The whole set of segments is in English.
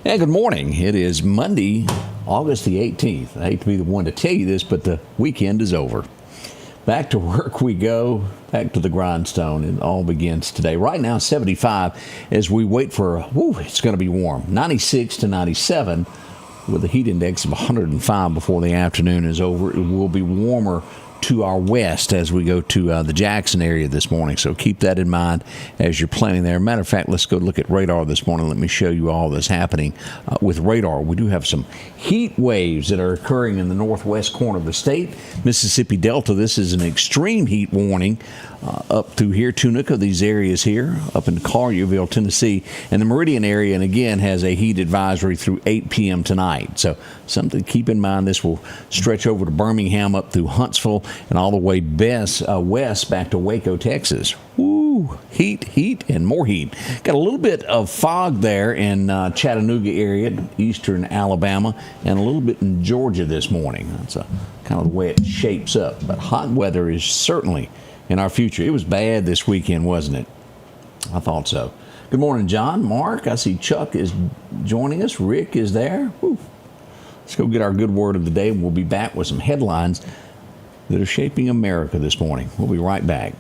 Hey, good morning. It is Monday, August the 18th. I hate to be the one to tell you this, but the weekend is over. Back to work we go, back to the grindstone. It all begins today. Right now, 75 as we wait for, it's going to be warm. 96 to 97 with a heat index of 105 before the afternoon is over. It will be warmer to our west as we go to the Jackson area this morning. So keep that in mind as you're planning there. Matter of fact, let's go look at radar this morning. Let me show you all that's happening with radar. We do have some heat waves that are occurring in the northwest corner of the state. Mississippi Delta, this is an extreme heat warning up through here, Tunica, these areas here, up in Collierville, Tennessee, and the Meridian area, and again has a heat advisory through 8 p.m. tonight. So something to keep in mind. This will stretch over to Birmingham, up through Huntsville, and all the way west back to Waco, Texas. Woo! Heat, and more heat. Got a little bit of fog there in Chattanooga area, eastern Alabama, and a little bit in Georgia this morning. That's kind of the way it shapes up. But hot weather is certainly in our future. It was bad this weekend, wasn't it? I thought so. Good morning, John, Mark. I see Chuck is joining us. Rick is there. Woo. Let's go get our good word of the day. We'll be back with some headlines that are shaping America this morning. We'll be right back.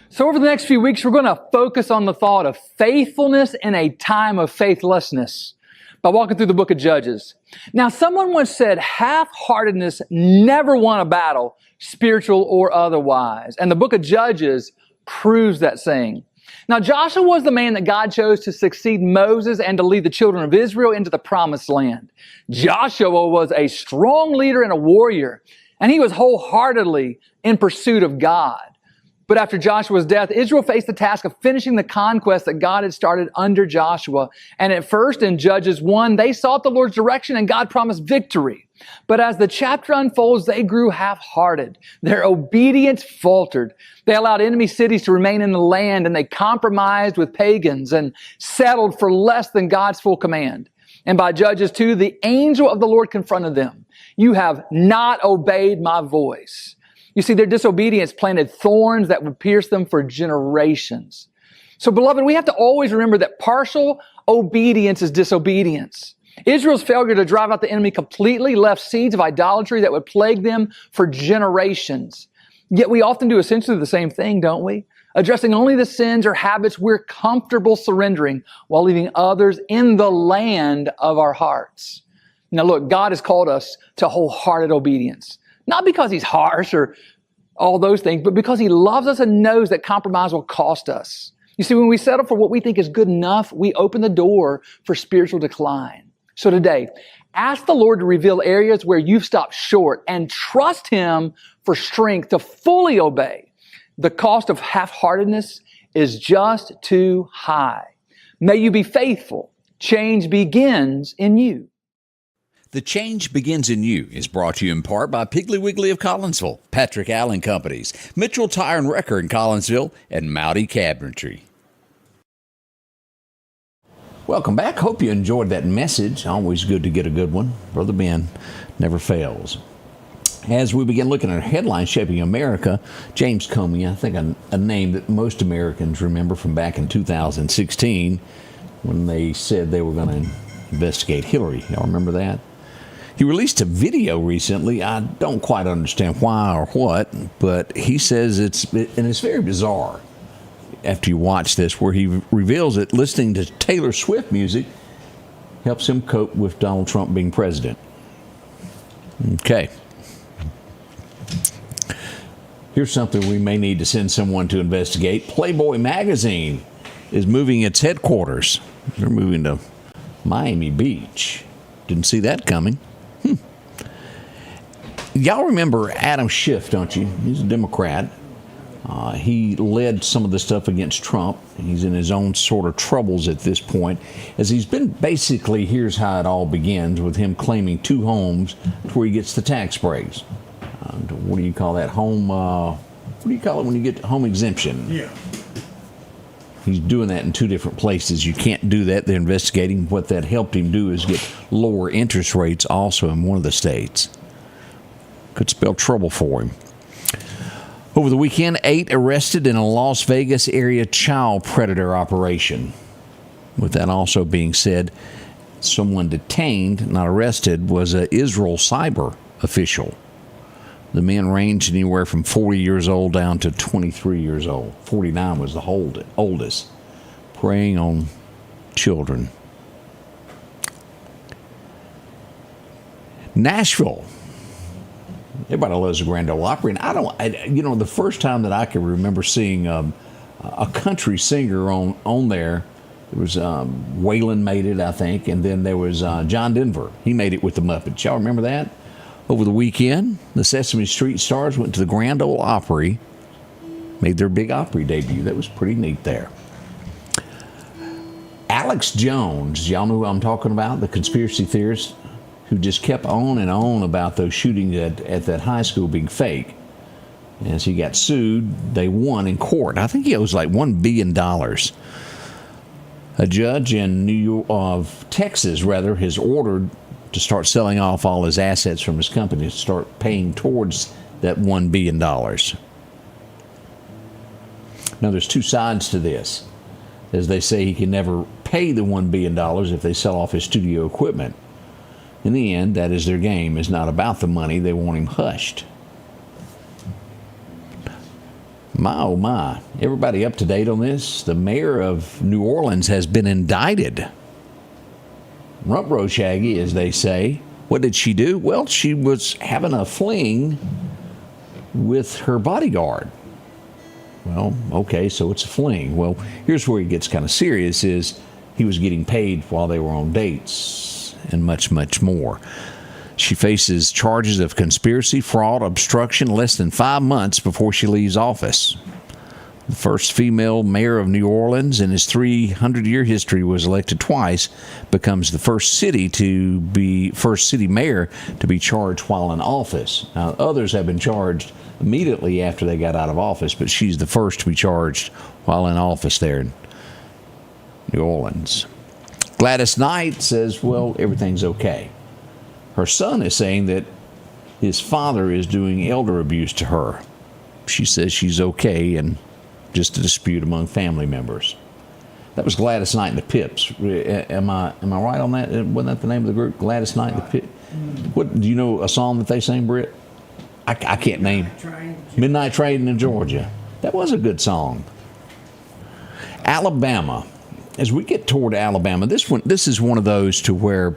So over the next few weeks, we're going to focus on the thought of faithfulness in a time of faithlessness by walking through the book of Judges. Now, someone once said half-heartedness never won a battle, spiritual or otherwise. And the book of Judges proves that saying. Now, Joshua was the man that God chose to succeed Moses and to lead the children of Israel into the promised land. Joshua was a strong leader and a warrior, and he was wholeheartedly in pursuit of God. But after Joshua's death, Israel faced the task of finishing the conquest that God had started under Joshua. And at first, in Judges 1, they sought the Lord's direction and God promised victory. But as the chapter unfolds, they grew half-hearted. Their obedience faltered. They allowed enemy cities to remain in the land, and they compromised with pagans and settled for less than God's full command. And by Judges 2, the angel of the Lord confronted them. You have not obeyed my voice. You see, their disobedience planted thorns that would pierce them for generations. So, beloved, we have to always remember that partial obedience is disobedience. Israel's failure to drive out the enemy completely left seeds of idolatry that would plague them for generations. Yet we often do essentially the same thing, don't we? Addressing only the sins or habits we're comfortable surrendering while leaving others in the land of our hearts. Now look, God has called us to wholehearted obedience. Not because He's harsh or all those things, but because He loves us and knows that compromise will cost us. You see, when we settle for what we think is good enough, we open the door for spiritual decline. So today, ask the Lord to reveal areas where you've stopped short and trust Him for strength to fully obey. The cost of half-heartedness is just too high. May you be faithful. Change begins in you. The Change Begins in You is brought to you in part by Piggly Wiggly of Collinsville, Patrick Allen Companies, Mitchell Tire and Wrecker in Collinsville, and Mowdy Cabinetry. Welcome back. Hope you enjoyed that message. Always good to get a good one. Brother Ben never fails. As we begin looking at headlines shaping America, James Comey, I think a name that most Americans remember from back in 2016 when they said they were going to investigate Hillary. Y'all remember that? He released a video recently. I don't quite understand why or what, but he says it's very bizarre after you watch this, where he reveals that listening to Taylor Swift music helps him cope with Donald Trump being president. Okay. Here's something we may need to send someone to investigate. Playboy magazine is moving its headquarters. They're moving to Miami Beach. Didn't see that coming. Y'all remember Adam Schiff, don't you? He's a Democrat. He led some of the stuff against Trump. He's in his own sort of troubles at this point, as he's been basically, here's how it all begins, with him claiming 2 homes where he gets the tax breaks. What do you call that? What do you call it when you get home exemption? Yeah. He's doing that in 2 different places. You can't do that. They're investigating. What that helped him do is get lower interest rates also in one of the states. Could spell trouble for him. Over the weekend, 8 arrested in a Las Vegas area child predator operation. With that also being said, someone detained, not arrested, was an Israel cyber official. The men ranged anywhere from 40 years old down to 23 years old. 49 was the oldest. Preying on children. Nashville. Everybody loves the Grand Ole Opry, and the first time that I can remember seeing a country singer on there, it was Waylon made it, I think, and then there was John Denver. He made it with the Muppets. Y'all remember that? Over the weekend, the Sesame Street Stars went to the Grand Ole Opry, made their big Opry debut. That was pretty neat there. Alex Jones, y'all know who I'm talking about, the conspiracy theorist who just kept on and on about those shootings at that high school being fake. As he got sued, they won in court. I think he owes like $1 billion. A judge in Texas has ordered to start selling off all his assets from his company to start paying towards that $1 billion. Now, there's two sides to this. As they say, he can never pay the $1 billion if they sell off his studio equipment. In the end, that is their game. It's not about the money. They want him hushed. My, oh my. Everybody up to date on this? The mayor of New Orleans has been indicted. Rump row Shaggy, as they say. What did she do? Well, she was having a fling with her bodyguard. Well, okay, so it's a fling. Well, here's where he gets kind of serious, is he was getting paid while they were on dates and much, much more. She faces charges of conspiracy, fraud, obstruction less than 5 months before she leaves office. The first female mayor of New Orleans in his 300-year history, was elected twice, becomes the first city mayor to be charged while in office. Now, others have been charged immediately after they got out of office, but she's the first to be charged while in office there in New Orleans. Gladys Knight says, well, everything's okay. Her son is saying that his father is doing elder abuse to her. She says she's okay, and just a dispute among family members. That was Gladys Knight and the Pips. Am I right on that? Wasn't that the name of the group? Gladys Knight and the Pips. What, do you know a song that they sang, Britt? I can't name. Midnight Train in Georgia. That was a good song. Alabama. As we get toward Alabama, this is one of those to where,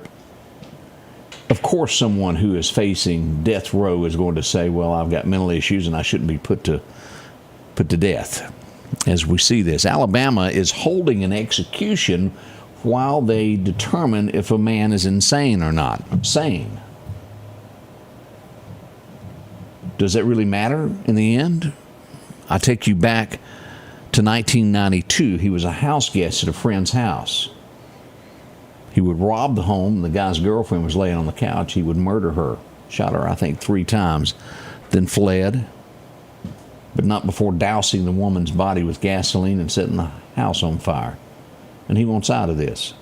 of course, someone who is facing death row is going to say, well, I've got mental issues and I shouldn't be put to death. As we see this, Alabama is holding an execution while they determine if a man is insane or not. Sane. Does that really matter in the end? I take you back to 1992. He was a house guest at a friend's house. He would rob the home. The guy's girlfriend was laying on the couch. He would murder her. Shot her, I think, 3 times. Then fled. But not before dousing the woman's body with gasoline and setting the house on fire. And he wants out of this.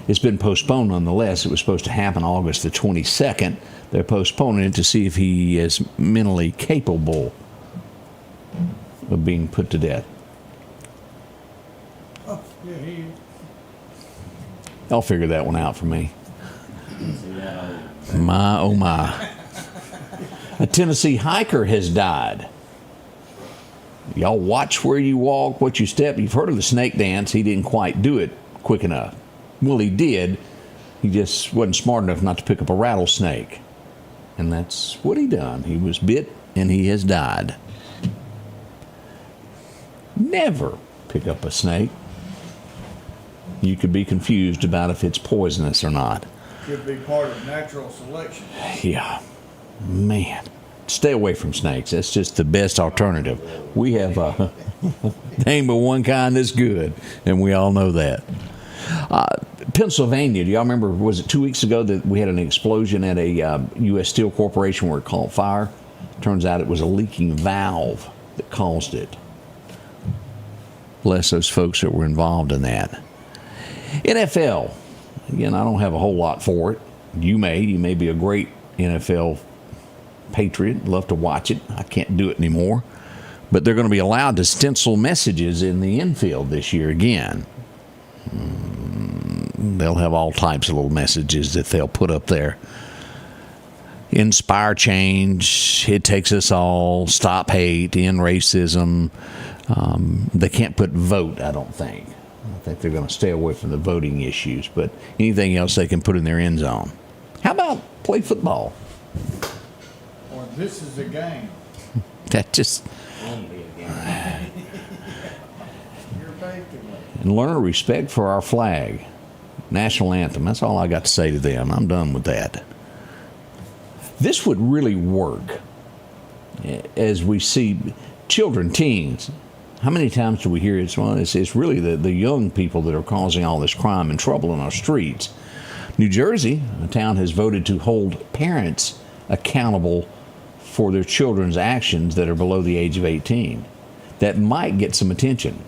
It's been postponed nonetheless. It was supposed to happen August the 22nd. They're postponing it to see if he is mentally capable of being put to death. Oh, yeah, he is. I'll figure that one out for me. My, oh my. A Tennessee hiker has died. Y'all watch where you walk, what you step. You've heard of the snake dance. He didn't quite do it quick enough. Well, he did. He just wasn't smart enough not to pick up a rattlesnake. And that's what he done. He was bit and he has died. Never pick up a snake. You could be confused about if it's poisonous or not. Could be part of natural selection. Yeah. Man. Stay away from snakes. That's just the best alternative. We have name but one kind that's good, and we all know that. Pennsylvania, do y'all remember, was it 2 weeks ago that we had an explosion at a U.S. Steel Corporation where it caught fire? Turns out it was a leaking valve that caused it. Bless those folks that were involved in that. NFL. Again, I don't have a whole lot for it. You may be a great NFL patriot. Love to watch it. I can't do it anymore. But they're going to be allowed to stencil messages in the infield this year again. They'll have all types of little messages that they'll put up there. Inspire change, it takes us all, stop hate, end racism. They can't put vote, I don't think. I think they're going to stay away from the voting issues, but anything else they can put in their end zone. How about play football? Or this is a game. That just... You're basically. And learn respect for our flag. National anthem. That's all I got to say to them. I'm done with that. This would really work as we see children, teens. How many times do we hear it? Well, it's really the young people that are causing all this crime and trouble in our streets. New Jersey, a town, has voted to hold parents accountable for their children's actions that are below the age of 18. That might get some attention.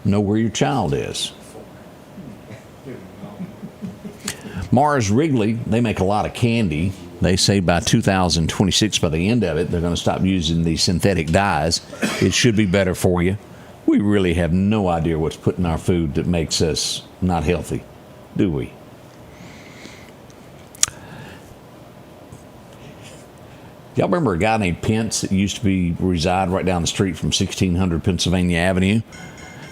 Know where your child is. Mars Wrigley, they make a lot of candy. They say by 2026, by the end of it, they're going to stop using these synthetic dyes. It should be better for you. We really have no idea what's put in our food that makes us not healthy, do we? Y'all remember a guy named Pence that used to reside right down the street from 1600 Pennsylvania Avenue?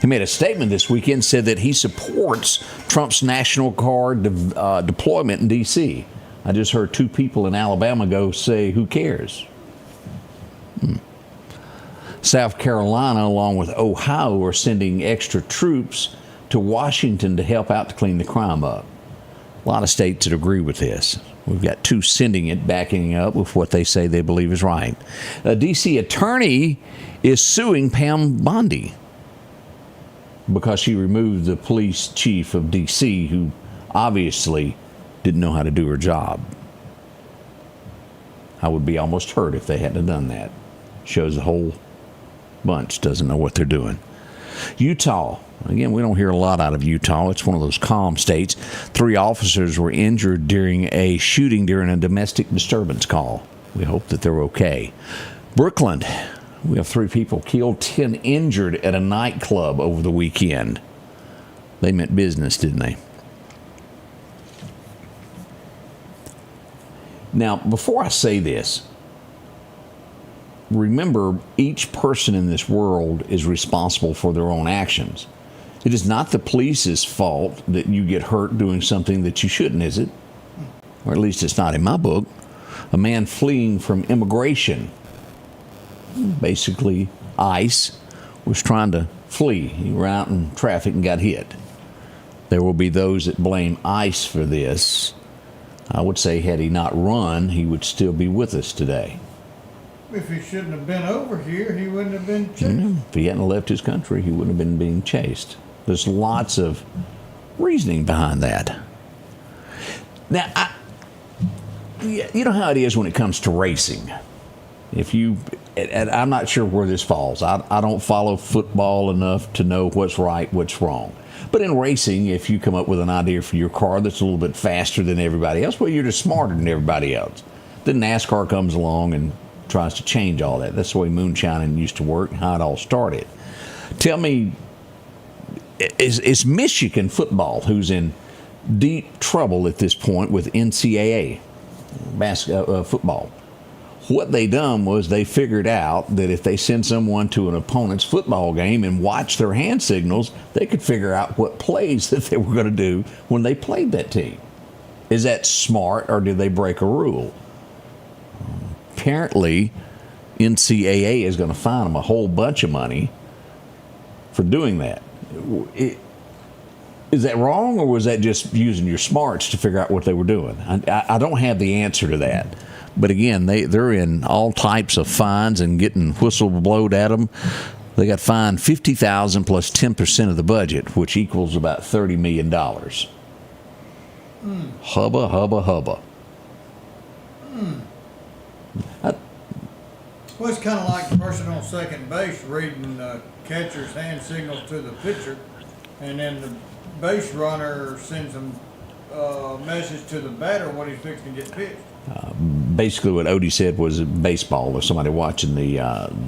He made a statement this weekend, said that he supports Trump's National Guard deployment in D.C. I just heard two people in Alabama go say, who cares? South Carolina, along with Ohio, are sending extra troops to Washington to help out to clean the crime up. A lot of states that agree with this. We've got two sending it, backing up with what they say they believe is right. A D.C. attorney is suing Pam Bondi because she removed the police chief of D.C., who obviously didn't know how to do her job. I would be almost hurt if they hadn't done that. Shows the whole bunch doesn't know what they're doing. Utah. Again, we don't hear a lot out of Utah. It's one of those calm states. 3 officers were injured during a shooting during a domestic disturbance call. We hope that they're okay. Brooklyn. We have 3 people killed, 10 injured at a nightclub over the weekend. They meant business, didn't they? Now, before I say this, remember, each person in this world is responsible for their own actions. It is not the police's fault that you get hurt doing something that you shouldn't, is it? Or at least it's not in my book. A man fleeing from immigration, basically ICE, was trying to flee. He ran out in traffic and got hit. There will be those that blame ICE for this. I would say had he not run, he would still be with us today. If he shouldn't have been over here, he wouldn't have been chased. If he hadn't left his country, he wouldn't have been being chased. There's lots of reasoning behind that. Now, you know how it is when it comes to racing. And I'm not sure where this falls. I don't follow football enough to know what's right, what's wrong. But in racing, if you come up with an idea for your car that's a little bit faster than everybody else, well, you're just smarter than everybody else. Then NASCAR comes along and tries to change all that. That's the way moonshining used to work, how it all started. Tell me, is Michigan football, who's in deep trouble at this point with NCAA football, what they done was they figured out that if they send someone to an opponent's football game and watch their hand signals, they could figure out what plays that they were going to do when they played that team. Is that smart, or did they break a rule? Apparently, NCAA is going to fine them a whole bunch of money for doing that. Is that wrong, or was that just using your smarts to figure out what they were doing? I don't have the answer to that. But again, they're in all types of fines and getting whistle blowed at them. They got fined $50,000 plus 10% of the budget, which equals about $30 million. Hubba, hubba, hubba. Well, it's kind of like the person on second base reading catcher's hand signals to the pitcher, and then the base runner sends a message to the batter when he's fixing to get pitched. basically what Odie said was baseball, or somebody watching the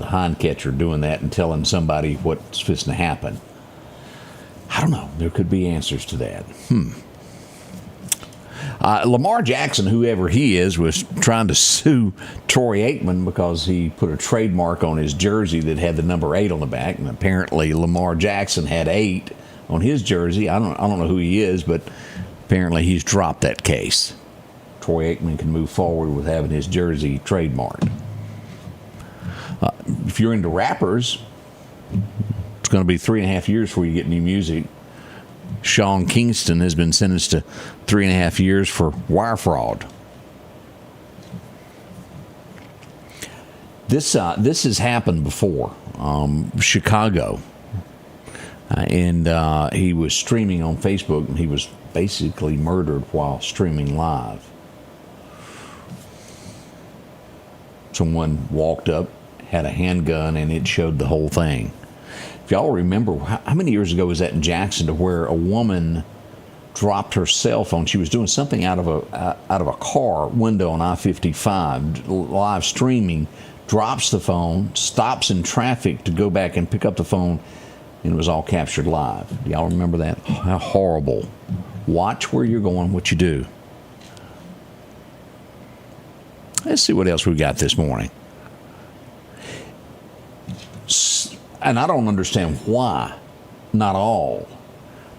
hind catcher doing that and telling somebody what's fixing to happen. I don't know. There could be answers to that. Lamar Jackson, whoever he is, was trying to sue Troy Aikman because he put a trademark on his jersey that had the number 8 on the back, and apparently Lamar Jackson had 8 on his jersey. I don't know who he is, but apparently he's dropped that case. Troy Aikman can move forward with having his jersey trademarked. If you're into rappers, it's going to be 3.5 years before you get new music. Sean Kingston has been sentenced to 3.5 years for wire fraud. This has happened before. Chicago. And he was streaming on Facebook, and he was basically murdered while streaming live. Someone walked up, had a handgun, and it showed the whole thing. If y'all remember, how many years ago was that in Jackson, to where a woman dropped her cell phone? She was doing something out of a car window on I-55, live streaming, drops the phone, stops in traffic to go back and pick up the phone, and it was all captured live. Do y'all remember that? How horrible. Watch where you're going, what you do. Let's see what else we got this morning. And I don't understand why, not all,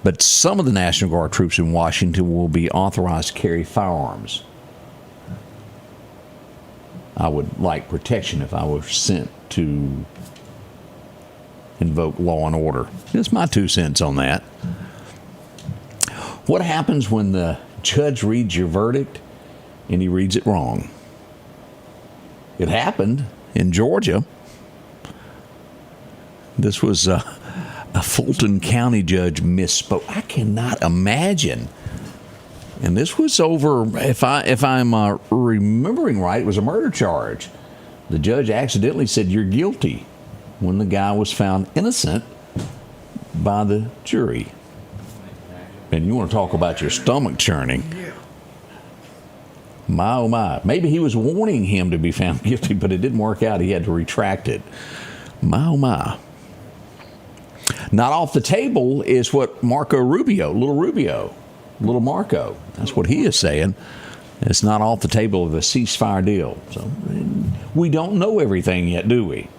but some of the National Guard troops in Washington will be authorized to carry firearms. I would like protection if I was sent to invoke law and order. That's my 2 cents on that. What happens when the judge reads your verdict and he reads it wrong? It happened in Georgia. This was a Fulton County judge misspoke. I cannot imagine. And this was over, if I'm remembering right, it was a murder charge. The judge accidentally said, "You're guilty," when the guy was found innocent by the jury. And you want to talk about your stomach churning. My, oh my. Maybe he was warning him to be found guilty, but it didn't work out. He had to retract it. My, oh my. Not off the table is what Marco Rubio, little Marco, that's what he is saying. It's not off the table of a ceasefire deal. So we don't know everything yet, do we?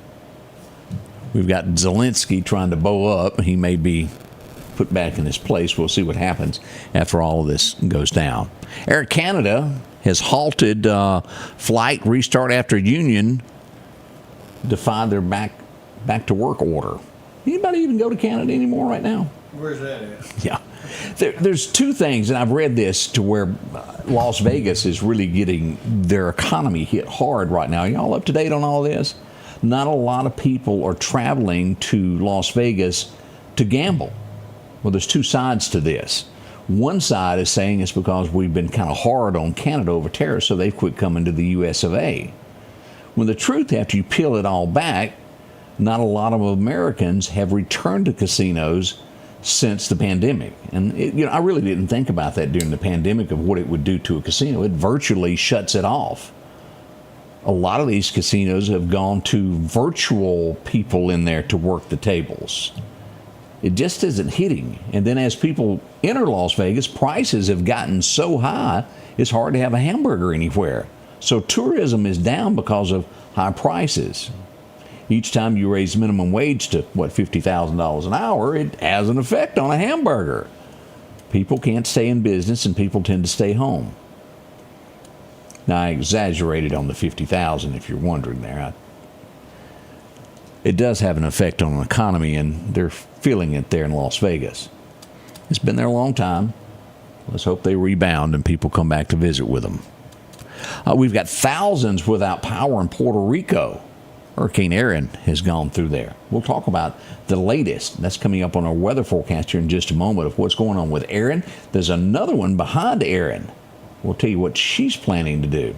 We've got Zelensky trying to bow up. He may be put back in his place. We'll see what happens after all of this goes down. Air Canada has halted flight restart after union defied their back to work order. Anybody even go to Canada anymore right now? Where's that at? Yeah. There's 2 things, and I've read this, to where Las Vegas is really getting their economy hit hard right now. Are y'all up to date on all this? Not a lot of people are traveling to Las Vegas to gamble. Well, there's 2 sides to this. One side is saying it's because we've been kind of hard on Canada over tariffs, so they've quit coming to the U.S. of A. When the truth, after you peel it all back, not a lot of Americans have returned to casinos since the pandemic. And I really didn't think about that during the pandemic, of what it would do to a casino. It virtually shuts it off. A lot of these casinos have gone to virtual people in there to work the tables. It just isn't hitting. And then as people enter Las Vegas, prices have gotten so high, it's hard to have a hamburger anywhere. So tourism is down because of high prices. Each time you raise minimum wage to, $50,000 an hour, it has an effect on a hamburger. People can't stay in business, and people tend to stay home. Now, I exaggerated on the 50,000, if you're wondering there. It does have an effect on the economy, and they're feeling it there in Las Vegas. It's been there a long time. Let's hope they rebound and people come back to visit with them. We've got thousands without power in Puerto Rico. Hurricane Erin has gone through there. We'll talk about the latest. That's coming up on our weather forecast here in just a moment, of what's going on with Erin. There's another one behind Erin. We'll tell you what she's planning to do.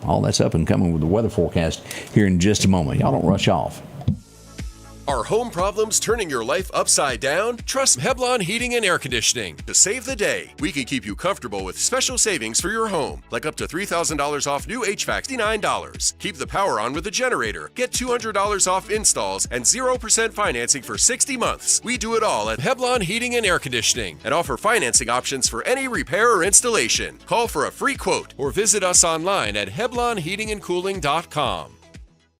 All that's up and coming with the weather forecast here in just a moment. Y'all don't rush off. Are home problems turning your life upside down? Trust Heblon Heating and Air Conditioning to save the day. We can keep you comfortable with special savings for your home, like up to $3,000 off new HVAC, $69. Keep the power on with a generator. Get $200 off installs and 0% financing for 60 months. We do it all at Heblon Heating and Air Conditioning and offer financing options for any repair or installation. Call for a free quote or visit us online at HeblonHeatingandCooling.com.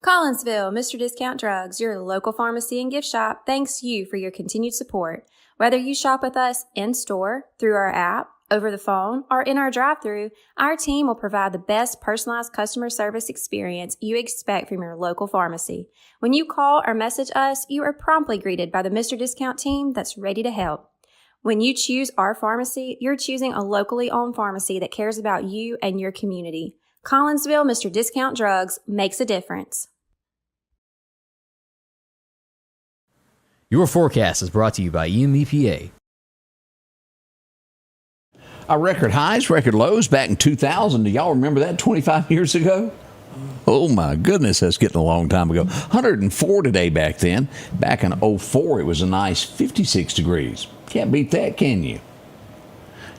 Collinsville, Mr. Discount Drugs, your local pharmacy and gift shop, thanks you for your continued support. Whether you shop with us in-store, through our app, over the phone, or in our drive-thru, our team will provide the best personalized customer service experience you expect from your local pharmacy. When you call or message us, you are promptly greeted by the Mr. Discount team that's ready to help. When you choose our pharmacy, you're choosing a locally owned pharmacy that cares about you and your community. Collinsville, Mr. Discount Drugs makes a difference. Your forecast is brought to you by EMEPA. Our record highs, record lows back in 2000. Do y'all remember that 25 years ago? Oh my goodness, that's getting a long time ago. 104 today back then. Back in 04, it was a nice 56 degrees. Can't beat that, can you?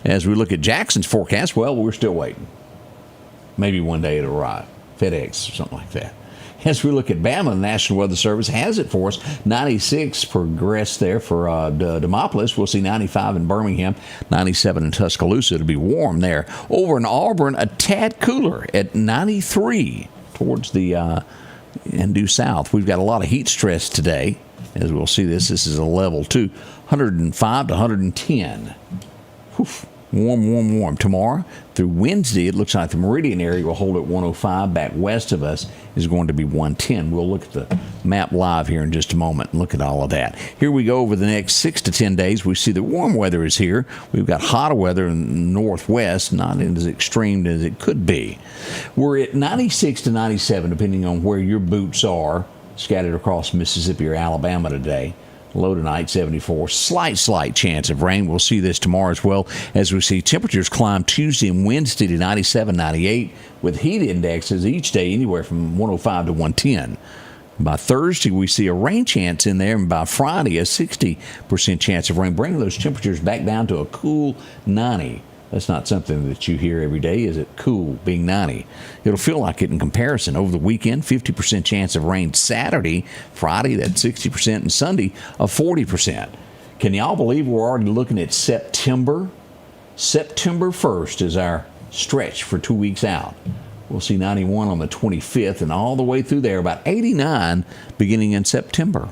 As we look at Jackson's forecast, well, we're still waiting. Maybe one day it'll arrive. FedEx or something like that. As we look at Bama, the National Weather Service has it for us. 96 progressed there for Demopolis. We'll see 95 in Birmingham, 97 in Tuscaloosa. It'll be warm there. Over in Auburn, a tad cooler at 93 towards the and due south. We've got a lot of heat stress today. As we'll see this is a level 2, 105 to 110. Whew. Warm, warm, warm. Tomorrow through Wednesday, it looks like the Meridian area will hold at 105. Back west of us is going to be 110. We'll look at the map live here in just a moment and look at all of that. Here we go over the next 6 to 10 days. We see that warm weather is here. We've got hotter weather in the northwest, not as extreme as it could be. We're at 96 to 97, depending on where your boots are, scattered across Mississippi or Alabama today. Low tonight, 74. Slight chance of rain. We'll see this tomorrow as well as we see temperatures climb Tuesday and Wednesday to 97, 98 with heat indexes each day anywhere from 105 to 110. By Thursday, we see a rain chance in there, and by Friday, a 60% chance of rain, bringing those temperatures back down to a cool 90. That's not something that you hear every day, is it? Cool, being 90. It'll feel like it in comparison. Over the weekend, 50% chance of rain Saturday, Friday, that's 60%, and Sunday, a 40%. Can y'all believe we're already looking at September? September 1st is our stretch for 2 weeks out. We'll see 91 on the 25th, and all the way through there, about 89 beginning in September.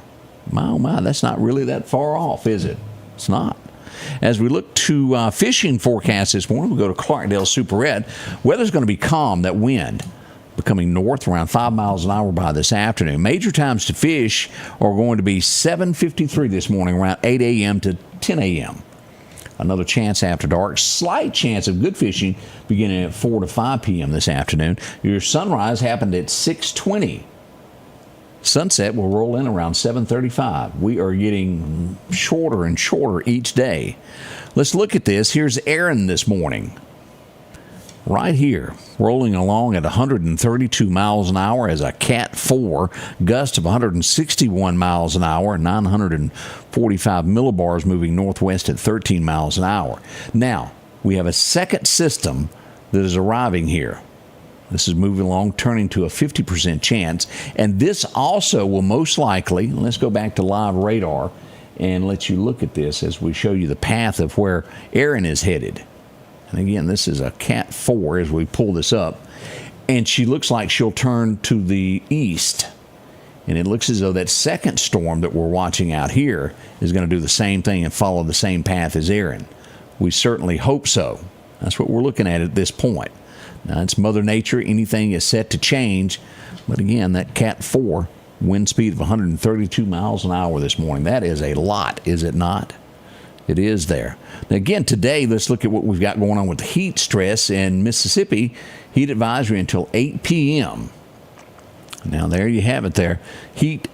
My, oh my, that's not really that far off, is it? It's not. As we look to fishing forecasts this morning, we go to Clarkdale Superette. Weather's going to be calm. That wind becoming north around 5 miles an hour by this afternoon. Major times to fish are going to be 7:53 this morning, around 8 a.m. to 10 a.m. Another chance after dark. Slight chance of good fishing beginning at 4 to 5 p.m. this afternoon. Your sunrise happened at 6:20. Sunset will roll in around 7:35. We are getting shorter and shorter each day. Let's look at this. Here's Aaron this morning. Right here, rolling along at 132 miles an hour as a Cat 4, gust of 161 miles an hour, 945 millibars moving northwest at 13 miles an hour. Now, we have a second system that is arriving here. This is moving along, turning to a 50% chance. And this also will most likely, let's go back to live radar and let you look at this as we show you the path of where Erin is headed. And again, this is a Cat 4 as we pull this up. And she looks like she'll turn to the east. And it looks as though that second storm that we're watching out here is going to do the same thing and follow the same path as Erin. We certainly hope so. That's what we're looking at this point. Now, it's Mother Nature. Anything is set to change. But again, that Cat 4, wind speed of 132 miles an hour this morning. That is a lot, is it not? It is there. Now, again, today, let's look at what we've got going on with the heat stress in Mississippi. Heat advisory until 8 p.m. Now, there you have it there. Heat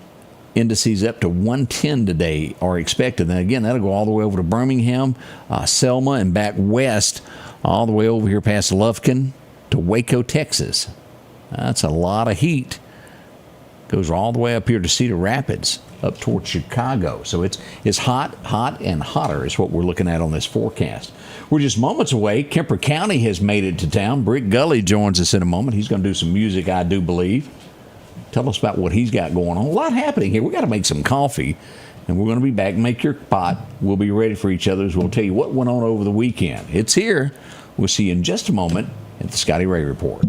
indices up to 110 today are expected. And again, that'll go all the way over to Birmingham, Selma, and back west, all the way over here past Lufkin to Waco, Texas. That's a lot of heat. Goes all the way up here to Cedar Rapids. up towards Chicago. So it's hot and hotter is what we're looking at on this forecast. We're just moments away. Kemper County has made it to town. Brick Gully joins us in a moment. He's going to do some music, I do believe. Tell us about what he's got going on. A lot happening here. We got to make some coffee, and we're going to be back. Make your pot. We'll be ready for each other as we'll tell you what went on over the weekend. It's here. We'll see you in just a moment at the Scotty Ray Report.